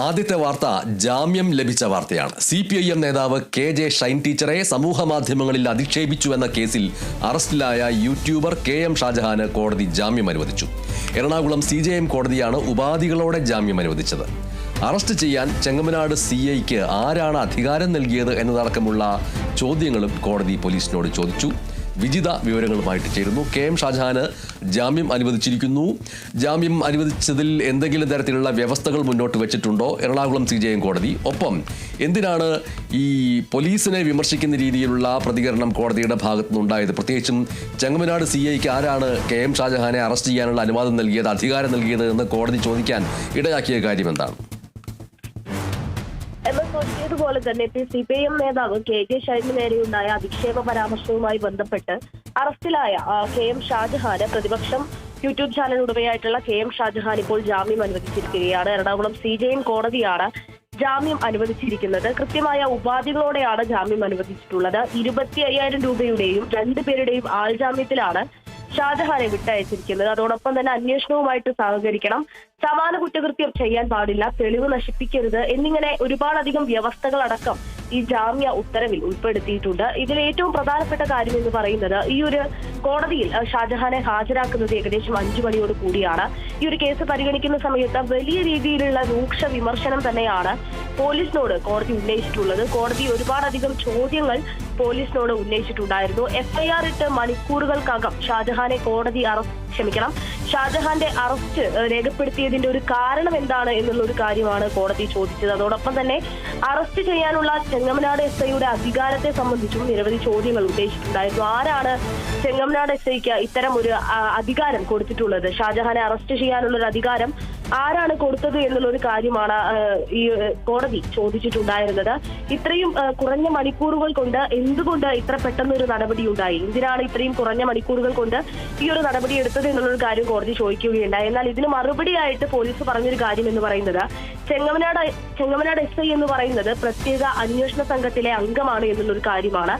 ആദ്യത്തെ വാർത്ത ജാമ്യം ലഭിച്ച വാർത്തയാണ്. CPIM നേതാവ് KJ ഷൈൻ ടീച്ചറെ സമൂഹ മാധ്യമങ്ങളിൽ അധിക്ഷേപിച്ചു എന്ന കേസിൽ അറസ്റ്റിലായ യൂട്യൂബർ KM ഷാജഹാന് കോടതി ജാമ്യം അനുവദിച്ചു. എറണാകുളം CJM കോടതിയാണ് ഉപാധികളോടെ ജാമ്യം അനുവദിച്ചത്. അറസ്റ്റ് ചെയ്യാൻ ചെങ്ങമനാട് CIക്ക് ആരാണ് അധികാരം നൽകിയത് എന്നതടക്കമുള്ള ചോദ്യങ്ങളും കോടതി പോലീസിനോട് ചോദിച്ചു. വിജിത വിവരങ്ങളുമായിട്ട് ചേരുന്നു. KM ഷാജഹാന് ജാമ്യം അനുവദിച്ചിരിക്കുന്നു. ജാമ്യം അനുവദിച്ചതിൽ എന്തെങ്കിലും തരത്തിലുള്ള വ്യവസ്ഥകൾ മുന്നോട്ട് വെച്ചിട്ടുണ്ടോ എറണാകുളം CJM കോടതി? ഒപ്പം എന്തിനാണ് ഈ പോലീസിനെ വിമർശിക്കുന്ന രീതിയിലുള്ള പ്രതികരണം കോടതിയുടെ ഭാഗത്തുനിന്നുണ്ടായത്? പ്രത്യേകിച്ചും ചെങ്ങമനാട് CIക്ക് ആരാണ് KM ഷാജഹാനെ അറസ്റ്റ് ചെയ്യാനുള്ള അനുവാദം നൽകിയത്, അധികാരം നൽകിയത് എന്ന് കോടതി ചോദിക്കാൻ ഇടയാക്കിയ കാര്യം എന്താണ്? പോലെ തന്നെ CPIM നേതാവ് KJ ഷൈനിന് നേരെയുണ്ടായ അധിക്ഷേപ പരാമർശവുമായി ബന്ധപ്പെട്ട് അറസ്റ്റിലായ KM ഷാജഹാന് പ്രതിപക്ഷം യൂട്യൂബ് ചാനൽ ഉടമയായിട്ടുള്ള KM ഷാജഹാൻ ഇപ്പോൾ ജാമ്യം അനുവദിച്ചിരിക്കുകയാണ്. എറണാകുളം CJM കോടതിയാണ് ജാമ്യം അനുവദിച്ചിരിക്കുന്നത്. കൃത്യമായ ഉപാധികളോടെയാണ് ജാമ്യം അനുവദിച്ചിട്ടുള്ളത്. 25,000 രൂപയുടെയും 2 പേരുടെയും ആൾജാമ്യത്തിലാണ് ഷാജഹാനെ വിട്ടയച്ചിരിക്കുന്നത്. അതോടൊപ്പം തന്നെ അന്വേഷണവുമായിട്ട് സഹകരിക്കണം, സമാന കുറ്റകൃത്യം ചെയ്യാൻ പാടില്ല, തെളിവ് നശിപ്പിക്കരുത് എന്നിങ്ങനെ ഒരുപാടധികം വ്യവസ്ഥകളടക്കം ഈ ജാമ്യ ഉത്തരവിൽ ഉൾപ്പെടുത്തിയിട്ടുണ്ട്. ഇതിൽ ഏറ്റവും പ്രധാനപ്പെട്ട കാര്യം എന്ന് പറയുന്നത് ഈ ഒരു കോടതിയിൽ ഷാജഹാനെ ഹാജരാക്കുന്നത് ഏകദേശം 5 മണിയോട് കൂടിയാണ്. ഈ ഒരു കേസ് പരിഗണിക്കുന്ന സമയത്ത് വലിയ രീതിയിലുള്ള രൂക്ഷ വിമർശനം തന്നെയാണ് പോലീസിനോട് കോടതി ഉന്നയിച്ചിട്ടുള്ളത്. കോടതി ഒരുപാടധികം ചോദ്യങ്ങൾ പോലീസിനോട് ഉന്നയിച്ചിട്ടുണ്ടായിരുന്നു. FIR ഇട്ട് മണിക്കൂറുകൾക്കകം ഷാജഹാന്റെ അറസ്റ്റ് രേഖപ്പെടുത്തിയതിന്റെ ഒരു കാരണം എന്താണ് എന്നുള്ള ഒരു കാര്യമാണ് കോടതി ചോദിച്ചത്. അതോടൊപ്പം തന്നെ അറസ്റ്റ് ചെയ്യാനുള്ള ചെങ്ങമനാട് SIയുടെ അധികാരത്തെ സംബന്ധിച്ചും നിരവധി ചോദ്യങ്ങൾ ഉന്നയിച്ചിട്ടുണ്ടായിരുന്നു. ആരാണ് ചെങ്ങമനാട് SIക്ക് ഇത്തരം ഒരു അധികാരം കൊടുത്തിട്ടുള്ളത്? ഷാജഹാനെ അറസ്റ്റ് ചെയ്യാനുള്ള ഒരു അധികാരം ആരാണ് കൊടുത്തത് എന്നുള്ള ഒരു കാര്യമാണ് ഈ കോടതി ചോദിച്ചിട്ടുണ്ടായിരുന്നത്. ഇത്രയും കുറഞ്ഞ മണിക്കൂറുകൾ കൊണ്ട് എന്തുകൊണ്ട് ഇത്ര പെട്ടെന്നൊരു നടപടി ഉണ്ടായി? എന്തിനാണ് ഇത്രയും കുറഞ്ഞ മണിക്കൂറുകൾ കൊണ്ട് ഈ ഒരു നടപടി എടുത്തത് എന്നുള്ളൊരു കാര്യം കോടതി ചോദിക്കുകയുണ്ടായി. എന്നാൽ ഇതിന് മറുപടിയായിട്ട് പോലീസ് പറഞ്ഞൊരു കാര്യം എന്ന് പറയുന്നത് ചെങ്ങമനാട് SI എന്ന് പറയുന്നത് പ്രത്യേക അന്വേഷണ സംഘത്തിലെ അംഗമാണ് എന്നുള്ളൊരു കാര്യമാണ്.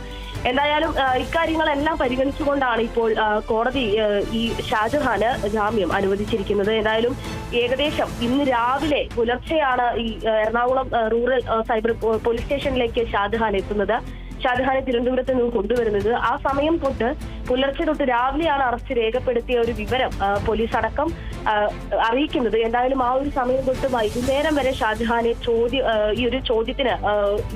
എന്തായാലും ഇക്കാര്യങ്ങളെല്ലാം പരിഗണിച്ചുകൊണ്ടാണ് ഇപ്പോൾ കോടതി ഈ ഷാജഹാന് ജാമ്യം അനുവദിച്ചിരിക്കുന്നത്. എന്തായാലും ഏകദേശം ഇന്ന് രാവിലെ പുലർച്ചെയാണ് ഈ എറണാകുളം റൂറൽ സൈബർ പോലീസ് സ്റ്റേഷനിലേക്ക് ഷാജഹാൻ എത്തുന്നത്. ഷാജഹാനെ തിരുവനന്തപുരത്ത് നിന്ന് കൊണ്ടുവരുന്നത്. ആ സമയം തൊട്ട് പുലർച്ചെ തൊട്ട് രാവിലെയാണ് അറസ്റ്റ് രേഖപ്പെടുത്തിയ ഒരു വിവരം പോലീസ് അടക്കം അറിയിക്കുന്നത്. എന്തായാലും ആ ഒരു സമയം തൊട്ട് വൈകുന്നേരം വരെ ഷാജഹാനെ ഈ ഒരു ചോദ്യത്തിന്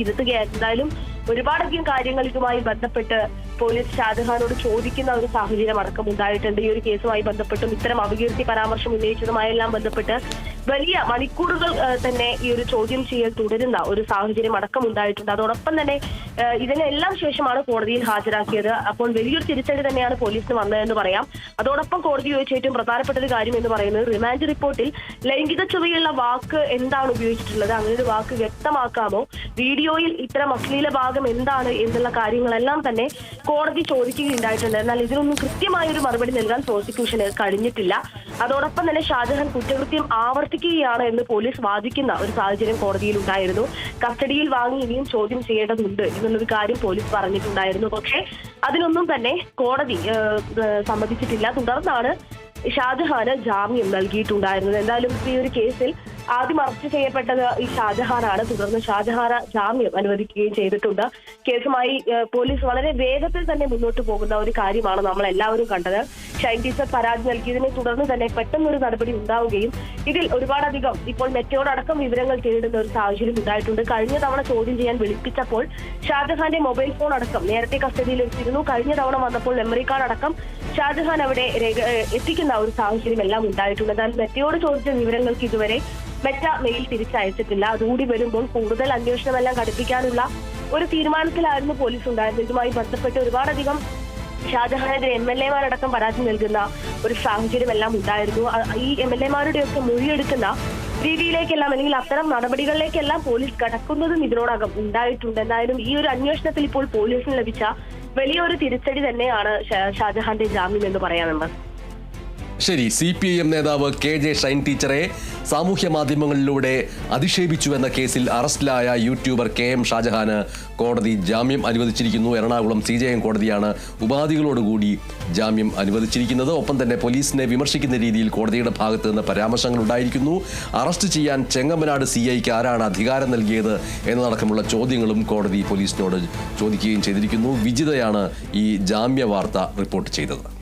ഇരുത്തുകയായിരുന്നു. എന്തായാലും ഒരുപാടധികം കാര്യങ്ങൾ ഇതുമായി ബന്ധപ്പെട്ട് പോലീസ് ഷാജഹാനോട് ചോദിക്കുന്ന ഒരു സാഹചര്യം അടക്കം ഉണ്ടായിട്ടുണ്ട്. ഈ ഒരു കേസുമായി ബന്ധപ്പെട്ടും ഇത്തരം അപകീർത്തി പരാമർശം ഉന്നയിച്ചതുമായെല്ലാം ബന്ധപ്പെട്ട് വലിയ മണിക്കൂറുകൾ തന്നെ ഈ ഒരു ചോദ്യം ചെയ്യൽ തുടരുന്ന ഒരു സാഹചര്യം അടക്കം ഉണ്ടായിട്ടുണ്ട്. അതോടൊപ്പം തന്നെ ഇതിനെല്ലാം ശേഷമാണ് കോടതിയിൽ ഹാജരാക്കിയത്. അപ്പോൾ വലിയൊരു തിരിച്ചടി തന്നെയാണ് പോലീസിന് വന്നതെന്ന് പറയാം. അതോടൊപ്പം കോടതി ചോദിച്ച ഏറ്റവും പ്രധാനപ്പെട്ട ഒരു കാര്യം എന്ന് പറയുന്നത് റിമാൻഡ് റിപ്പോർട്ടിൽ ലൈംഗിക ചുവയുള്ള വാക്ക് എന്താണ് ഉപയോഗിച്ചിട്ടുള്ളത്, അങ്ങനെ ഒരു വാക്ക് വ്യക്തമാക്കാമോ, വീഡിയോയിൽ ഇത്തരം അശ്ലീല ഭാഗം എന്താണ് എന്നുള്ള കാര്യങ്ങളെല്ലാം തന്നെ കോടതി ചോദിക്കുകയുണ്ടായിട്ടുണ്ട്. എന്നാൽ ഇതിനൊന്നും കൃത്യമായ ഒരു മറുപടി നൽകാൻ പ്രോസിക്യൂഷന് കഴിഞ്ഞിട്ടില്ല. അതോടൊപ്പം തന്നെ ഷാജഹാൻ കുറ്റകൃത്യം ആവർത്തിക്കുകയാണ് എന്ന് പോലീസ് വാദിക്കുന്ന ഒരു സാഹചര്യം കോടതിയിൽ ഉണ്ടായിരുന്നു. കസ്റ്റഡിയിൽ വാങ്ങി ഇനിയും ചോദ്യം ചെയ്യേണ്ടതുണ്ട് എന്നുള്ളൊരു കാര്യം പോലീസ് പറഞ്ഞിട്ടുണ്ടായിരുന്നു. പക്ഷേ അതിനൊന്നും തന്നെ കോടതി സമ്മതിച്ചിട്ടില്ല. തുടർന്നാണ് ഷാജഹാന് ജാമ്യം നൽകിയിട്ടുണ്ടായിരുന്നത്. എന്തായാലും ഈ ഒരു കേസിൽ ആദ്യം അറസ്റ്റ് ചെയ്യപ്പെട്ടത് ഈ ഷാജഹാനാണ്. തുടർന്ന് ഷാജഹാന് ജാമ്യം അനുവദിക്കുകയും ചെയ്തിട്ടുണ്ട്. കേസുമായി പോലീസ് വളരെ വേഗത്തിൽ തന്നെ മുന്നോട്ട് പോകുന്ന ഒരു കാര്യമാണ് നമ്മൾ എല്ലാവരും കണ്ടത്. ഷൈൻ ടീച്ചർ പരാതി നൽകിയതിനെ തുടർന്ന് തന്നെ പെട്ടെന്നൊരു നടപടി ഉണ്ടാവുകയും ഇതിൽ ഒരുപാടധികം ഇപ്പോൾ മെറ്റോടക്കം വിവരങ്ങൾ തേടുന്ന ഒരു സാഹചര്യം ഉണ്ടായിട്ടുണ്ട്. കഴിഞ്ഞ തവണ ചോദ്യം ചെയ്യാൻ വിളിപ്പിച്ചപ്പോൾ ഷാജഹാന്റെ മൊബൈൽ ഫോൺ അടക്കം നേരത്തെ കസ്റ്റഡിയിൽ എടുത്തിരുന്നു. കഴിഞ്ഞ തവണ വന്നപ്പോൾ മെമ്മറി കാർഡ് അടക്കം ഷാജഹാൻ അവിടെ എത്തിക്കുന്ന ഒരു സാഹചര്യം എല്ലാം ഉണ്ടായിട്ടുണ്ട്. എന്നാൽ മെറ്റയോട് ചോദിച്ച വിവരങ്ങൾക്ക് ഇതുവരെ മെറ്റ മെയിൽ തിരിച്ചയച്ചിട്ടില്ല. അതുകൂടി വരുമ്പോൾ കൂടുതൽ അന്വേഷണമെല്ലാം ഘടിപ്പിക്കാനുള്ള ഒരു തീരുമാനത്തിലായിരുന്നു പോലീസ് ഉണ്ടായിരുന്നത്. ഇതുമായി ബന്ധപ്പെട്ട് ഒരുപാടധികം ഷാജഹാനെതിരെ MLA-മാരടക്കം പരാതി നൽകുന്ന ഒരു സാഹചര്യം എല്ലാം ഉണ്ടായിരുന്നു. ഈ MLA-മാരുടെയൊക്കെ മൊഴിയെടുക്കുന്ന രീതിയിലേക്കെല്ലാം അല്ലെങ്കിൽ അത്തരം നടപടികളിലേക്കെല്ലാം പോലീസ് കടക്കുന്നതും ഇതിനോടകം ഉണ്ടായിട്ടുണ്ട്. എന്തായാലും ഈ ഒരു അന്വേഷണത്തിൽ ഇപ്പോൾ പോലീസിന് ലഭിച്ച വലിയൊരു തിരിച്ചടി തന്നെയാണ് ഷാജഹാന്റെ ജാമ്യം എന്ന് പറയാനുള്ളത്. ശരി, CPIM നേതാവ് KJ ഷൈൻ ടീച്ചറെ സാമൂഹ്യ മാധ്യമങ്ങളിലൂടെ അധിക്ഷേപിച്ചുവെന്ന കേസിൽ അറസ്റ്റിലായ യൂട്യൂബർ KM ഷാജഹാന് കോടതി ജാമ്യം അനുവദിച്ചിരിക്കുന്നു. എറണാകുളം CJM കോടതിയാണ് ഉപാധികളോടുകൂടി ജാമ്യം അനുവദിച്ചിരിക്കുന്നത്. ഒപ്പം തന്നെ പോലീസിനെ വിമർശിക്കുന്ന രീതിയിൽ കോടതിയുടെ ഭാഗത്ത് നിന്ന് പരാമർശങ്ങൾ ഉണ്ടായിരിക്കുന്നു. അറസ്റ്റ് ചെയ്യാൻ ചെങ്ങമനാട് CIക്ക് ആരാണ് അധികാരം നൽകിയത് എന്നതടക്കമുള്ള ചോദ്യങ്ങളും കോടതി പോലീസിനോട് ചോദിക്കുകയും ചെയ്തിരിക്കുന്നു. വിജിതയാണ് ഈ ജാമ്യ വാർത്ത റിപ്പോർട്ട് ചെയ്തത്.